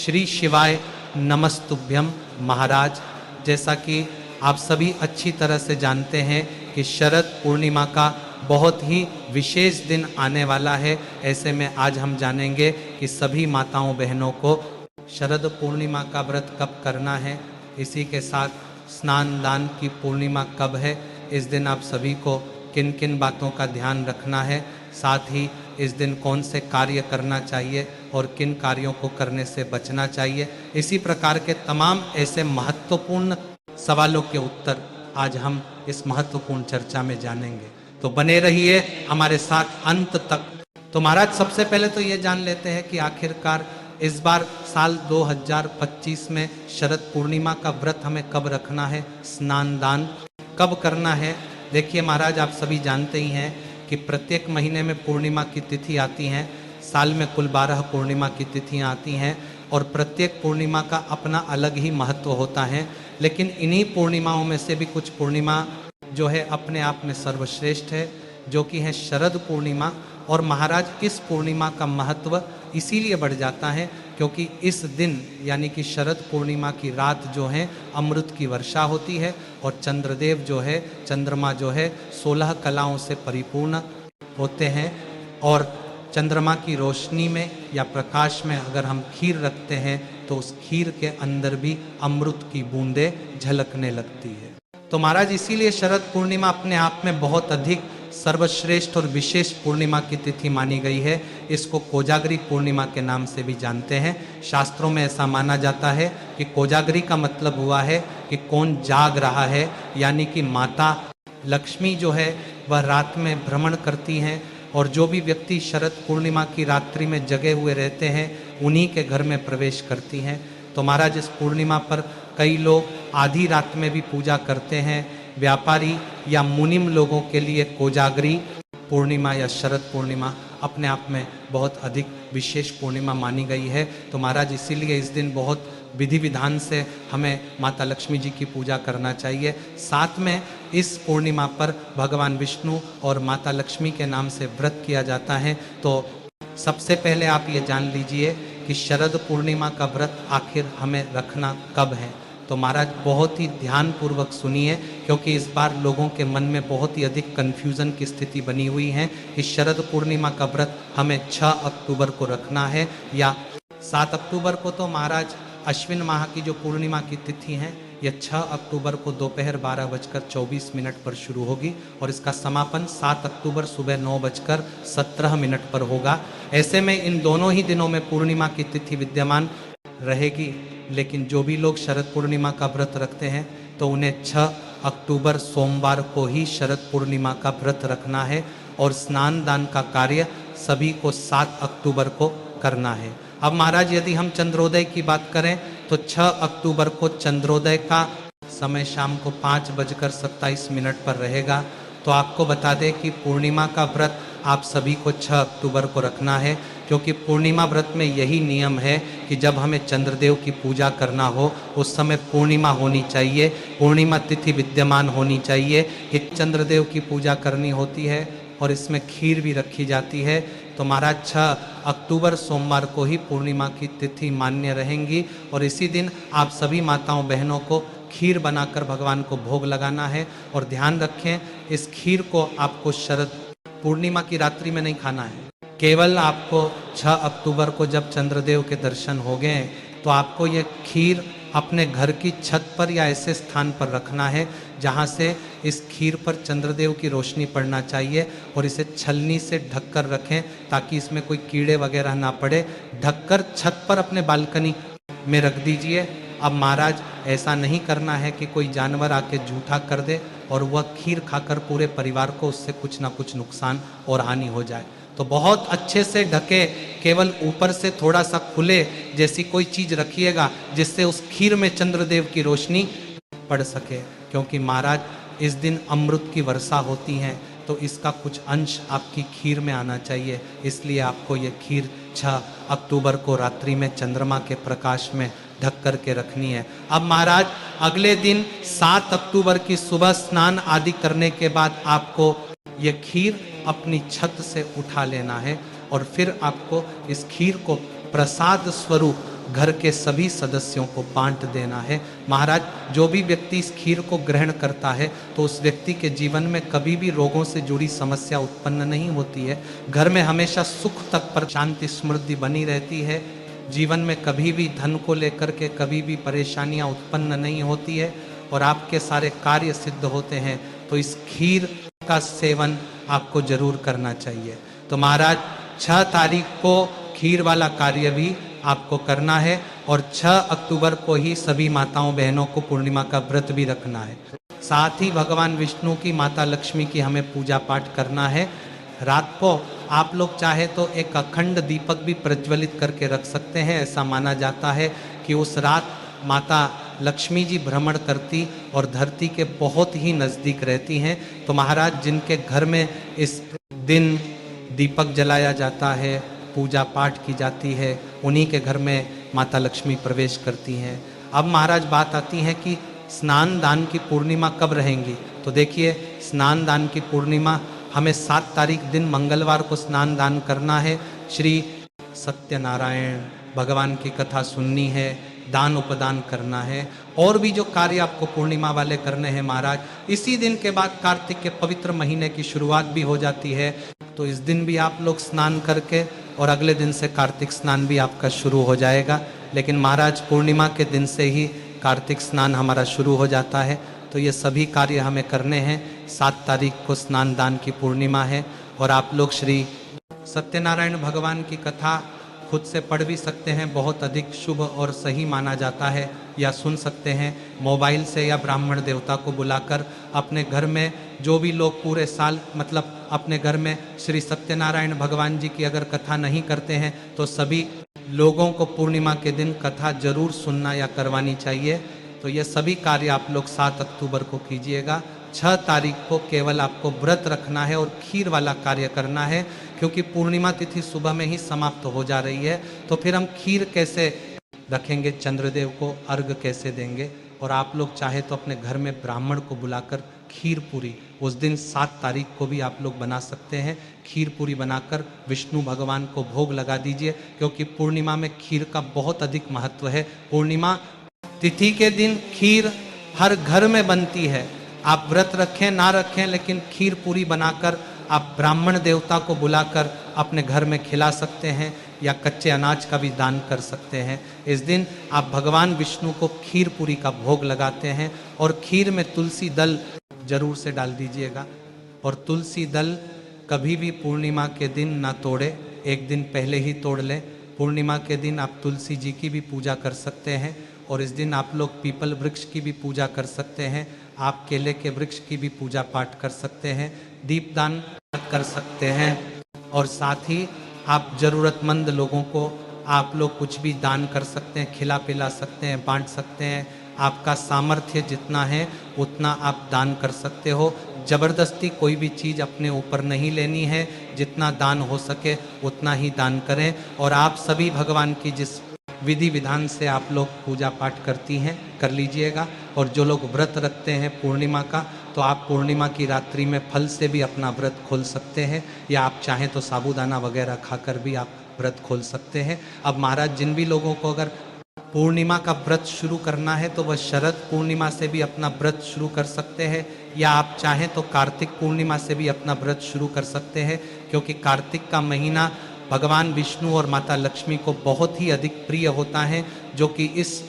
श्री शिवाय नमस्तुभ्यम। महाराज, जैसा कि आप सभी अच्छी तरह से जानते हैं कि शरद पूर्णिमा का बहुत ही विशेष दिन आने वाला है। ऐसे में आज हम जानेंगे कि सभी माताओं बहनों को शरद पूर्णिमा का व्रत कब करना है, इसी के साथ स्नान दान की पूर्णिमा कब है, इस दिन आप सभी को किन किन बातों का ध्यान रखना है, साथ ही इस दिन कौन से कार्य करना चाहिए और किन कार्यों को करने से बचना चाहिए। इसी प्रकार के तमाम ऐसे महत्वपूर्ण सवालों के उत्तर आज हम इस महत्वपूर्ण चर्चा में जानेंगे, तो बने रहिए हमारे साथ अंत तक। तो महाराज, सबसे पहले तो ये जान लेते हैं कि आखिरकार इस बार साल 2025 में शरद पूर्णिमा का व्रत हमें कब रखना है, स्नान दान कब करना है। देखिए महाराज, आप सभी जानते ही हैं कि प्रत्येक महीने में पूर्णिमा की तिथि आती हैं। साल में कुल 12 पूर्णिमा की तिथियां आती हैं और प्रत्येक पूर्णिमा का अपना अलग ही महत्व होता है। लेकिन इन्हीं पूर्णिमाओं में से भी कुछ पूर्णिमा जो है अपने आप में सर्वश्रेष्ठ है, जो कि है शरद पूर्णिमा। और महाराज, इस पूर्णिमा का महत्व इसीलिए बढ़ जाता है क्योंकि इस दिन यानी कि शरद पूर्णिमा की रात जो है अमृत की वर्षा होती है और चंद्रदेव जो है, चंद्रमा जो है 16 कलाओं से परिपूर्ण होते हैं। और चंद्रमा की रोशनी में या प्रकाश में अगर हम खीर रखते हैं तो उस खीर के अंदर भी अमृत की बूंदें झलकने लगती है। तो महाराज, इसीलिए शरद पूर्णिमा अपने आप में बहुत अधिक सर्वश्रेष्ठ और विशेष पूर्णिमा की तिथि मानी गई है। इसको कोजागरी पूर्णिमा के नाम से भी जानते हैं। शास्त्रों में ऐसा माना जाता है कि कोजागरी का मतलब हुआ है कि कौन जाग रहा है, यानी कि माता लक्ष्मी जो है वह रात में भ्रमण करती हैं और जो भी व्यक्ति शरद पूर्णिमा की रात्रि में जगे हुए रहते हैं उन्हीं के घर में प्रवेश करती हैं। तो महाराज, इस पूर्णिमा पर कई लोग आधी रात में भी पूजा करते हैं। व्यापारी या मुनिम लोगों के लिए कोजागरी पूर्णिमा या शरद पूर्णिमा अपने आप में बहुत अधिक विशेष पूर्णिमा मानी गई है। तो महाराज, इसीलिए इस दिन बहुत विधि विधान से हमें माता लक्ष्मी जी की पूजा करना चाहिए। साथ में इस पूर्णिमा पर भगवान विष्णु और माता लक्ष्मी के नाम से व्रत किया जाता है। तो सबसे पहले आप ये जान लीजिए कि शरद पूर्णिमा का व्रत आखिर हमें रखना कब है। तो महाराज, बहुत ही ध्यानपूर्वक सुनिए क्योंकि इस बार लोगों के मन में बहुत ही अधिक कन्फ्यूज़न की स्थिति बनी हुई है कि शरद पूर्णिमा का व्रत हमें 6 अक्टूबर को रखना है या 7 अक्टूबर को। तो महाराज, अश्विन माह की जो पूर्णिमा की तिथि है यह 6 अक्टूबर को दोपहर 12:24 पर शुरू होगी और इसका समापन 7 अक्टूबर सुबह 9:17 पर होगा। ऐसे में इन दोनों ही दिनों में पूर्णिमा की तिथि विद्यमान रहेगी। लेकिन जो भी लोग शरद पूर्णिमा का व्रत रखते हैं तो उन्हें 6 अक्टूबर सोमवार को ही शरद पूर्णिमा का व्रत रखना है और स्नान दान का कार्य सभी को 7 अक्टूबर को करना है। अब महाराज, यदि हम चंद्रोदय की बात करें तो 6 अक्टूबर को चंद्रोदय का समय शाम को 5:27 पर रहेगा। तो आपको बता दें कि पूर्णिमा का व्रत आप सभी को 6 अक्टूबर को रखना है क्योंकि पूर्णिमा व्रत में यही नियम है कि जब हमें चंद्रदेव की पूजा करना हो उस समय पूर्णिमा होनी चाहिए, पूर्णिमा तिथि विद्यमान होनी चाहिए कि चंद्रदेव की पूजा करनी होती है और इसमें खीर भी रखी जाती है। तो महाराज, 6 अक्टूबर सोमवार को ही पूर्णिमा की तिथि मान्य रहेंगी और इसी दिन आप सभी माताओं बहनों को खीर बनाकर भगवान को भोग लगाना है। और ध्यान रखें, इस खीर को आपको शरद पूर्णिमा की रात्रि में नहीं खाना है। केवल आपको 6 अक्टूबर को जब चंद्रदेव के दर्शन हो गए तो आपको ये खीर अपने घर की छत पर या ऐसे स्थान पर रखना है जहाँ से इस खीर पर चंद्रदेव की रोशनी पड़ना चाहिए और इसे छलनी से ढककर रखें ताकि इसमें कोई कीड़े वगैरह ना पड़े। ढककर छत पर अपने बालकनी में रख दीजिए। अब महाराज, ऐसा नहीं करना है कि कोई जानवर आके जूठा कर दे और वह खीर खाकर पूरे परिवार को उससे कुछ ना कुछ नुकसान और हानि हो जाए। तो बहुत अच्छे से ढके, केवल ऊपर से थोड़ा सा खुले जैसी कोई चीज रखिएगा जिससे उस खीर में चंद्रदेव की रोशनी पड़ सके, क्योंकि महाराज इस दिन अमृत की वर्षा होती है तो इसका कुछ अंश आपकी खीर में आना चाहिए। इसलिए आपको ये खीर 6 अक्टूबर को रात्रि में चंद्रमा के प्रकाश में ढक कर के रखनी है। अब महाराज, अगले दिन 7 अक्टूबर की सुबह स्नान आदि करने के बाद आपको ये खीर अपनी छत से उठा लेना है और फिर आपको इस खीर को प्रसाद स्वरूप घर के सभी सदस्यों को बांट देना है। महाराज, जो भी व्यक्ति इस खीर को ग्रहण करता है तो उस व्यक्ति के जीवन में कभी भी रोगों से जुड़ी समस्या उत्पन्न नहीं होती है। घर में हमेशा सुख तक पर शांति समृद्धि बनी रहती है। जीवन में कभी भी धन को लेकर के कभी भी परेशानियां उत्पन्न नहीं होती है और आपके सारे कार्य सिद्ध होते हैं। तो इस खीर का सेवन आपको जरूर करना चाहिए। तो महाराज 6 तारीख को खीर वाला कार्य भी आपको करना है और 6 अक्टूबर को ही सभी माताओं बहनों को पूर्णिमा का व्रत भी रखना है। साथ ही भगवान विष्णु की, माता लक्ष्मी की हमें पूजा पाठ करना है। रात को आप लोग चाहे तो एक अखंड दीपक भी प्रज्वलित करके रख सकते हैं। ऐसा माना जाता है कि उस रात माता लक्ष्मी जी भ्रमण करती और धरती के बहुत ही नज़दीक रहती हैं। तो महाराज, जिनके घर में इस दिन दीपक जलाया जाता है, पूजा पाठ की जाती है, उन्हीं के घर में माता लक्ष्मी प्रवेश करती हैं। अब महाराज बात आती है कि स्नान दान की पूर्णिमा कब रहेंगी। तो देखिए, स्नान दान की पूर्णिमा हमें 7 तारीख दिन मंगलवार को स्नान दान करना है। श्री सत्यनारायण भगवान की कथा सुननी है, दान उपदान करना है और भी जो कार्य आपको पूर्णिमा वाले करने हैं महाराज। इसी दिन के बाद कार्तिक के पवित्र महीने की शुरुआत भी हो जाती है। तो इस दिन भी आप लोग स्नान करके और अगले दिन से कार्तिक स्नान भी आपका शुरू हो जाएगा। लेकिन महाराज, पूर्णिमा के दिन से ही कार्तिक स्नान हमारा शुरू हो जाता है। तो ये सभी कार्य हमें करने हैं। 7 तारीख को स्नान दान की पूर्णिमा है और आप लोग श्री सत्यनारायण भगवान की कथा खुद से पढ़ भी सकते हैं। बहुत अधिक शुभ और सही माना जाता है। या सुन सकते हैं मोबाइल से या ब्राह्मण देवता को बुलाकर। अपने घर में जो भी लोग पूरे साल मतलब अपने घर में श्री सत्यनारायण भगवान जी की अगर कथा नहीं करते हैं तो सभी लोगों को पूर्णिमा के दिन कथा जरूर सुनना या करवानी चाहिए। तो ये सभी कार्य आप लोग 7 अक्टूबर को कीजिएगा। 6 तारीख को केवल आपको व्रत रखना है और खीर वाला कार्य करना है, क्योंकि पूर्णिमा तिथि सुबह में ही समाप्त हो जा रही है। तो फिर हम खीर कैसे रखेंगे, चंद्रदेव को अर्घ कैसे देंगे। और आप लोग चाहे तो अपने घर में ब्राह्मण को बुलाकर खीर पूरी उस दिन 7 तारीख को भी आप लोग बना सकते हैं। खीर पूरी बनाकर विष्णु भगवान को भोग लगा दीजिए, क्योंकि पूर्णिमा में खीर का बहुत अधिक महत्व है। पूर्णिमा तिथि के दिन खीर हर घर में बनती है। आप व्रत रखें ना रखें, लेकिन खीर पूरी बनाकर आप ब्राह्मण देवता को बुलाकर अपने घर में खिला सकते हैं या कच्चे अनाज का भी दान कर सकते हैं। इस दिन आप भगवान विष्णु को खीर पूरी का भोग लगाते हैं और खीर में तुलसी दल जरूर से डाल दीजिएगा। और तुलसी दल कभी भी पूर्णिमा के दिन ना तोड़े, एक दिन पहले ही तोड़ लें। पूर्णिमा के दिन आप तुलसी जी की भी पूजा कर सकते हैं और इस दिन आप लोग पीपल वृक्ष की भी पूजा कर सकते हैं। आप केले के वृक्ष की भी पूजा पाठ कर सकते हैं, दीपदान कर सकते हैं और साथ ही आप जरूरतमंद लोगों को आप लोग कुछ भी दान कर सकते हैं, खिला पिला सकते हैं, बांट सकते हैं। आपका सामर्थ्य जितना है उतना आप दान कर सकते हो। जबरदस्ती कोई भी चीज़ अपने ऊपर नहीं लेनी है। जितना दान हो सके उतना ही दान करें। और आप सभी भगवान की जिस विधि विधान से आप लोग पूजा पाठ करती हैं कर लीजिएगा। और जो लोग व्रत रखते हैं पूर्णिमा का, तो आप पूर्णिमा की रात्रि में फल से भी अपना व्रत खोल सकते हैं या आप चाहें तो साबूदाना वगैरह खाकर भी आप व्रत खोल सकते हैं। अब महाराज, जिन भी लोगों को अगर पूर्णिमा का व्रत शुरू करना है तो वह शरद पूर्णिमा से भी अपना व्रत शुरू कर सकते हैं या आप चाहें तो कार्तिक पूर्णिमा से भी अपना व्रत शुरू कर सकते हैं, क्योंकि कार्तिक का महीना भगवान विष्णु और माता लक्ष्मी को बहुत ही अधिक प्रिय होता है, जो कि इस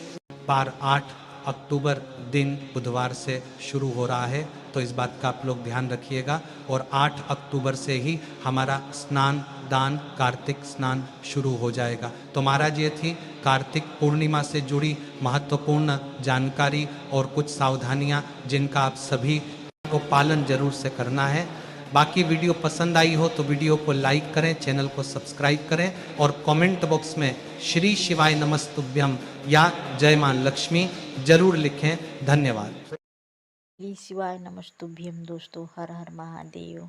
बार 8 अक्टूबर दिन बुधवार से शुरू हो रहा है। तो इस बात का आप लोग ध्यान रखिएगा। और 8 अक्टूबर से ही हमारा स्नान दान कार्तिक स्नान शुरू हो जाएगा। तो महाराज, ये थी कार्तिक पूर्णिमा से जुड़ी महत्वपूर्ण जानकारी और कुछ सावधानियां जिनका आप सभी को पालन जरूर से करना है। बाकी वीडियो पसंद आई हो तो वीडियो को लाइक करें, चैनल को सब्सक्राइब करें और कमेंट बॉक्स में श्री शिवाय नमस्तुभ्यम या जय मां लक्ष्मी जरूर लिखें। धन्यवाद। श्री शिवाय नमस्तुभ्यम। दोस्तों, हर हर महादेव।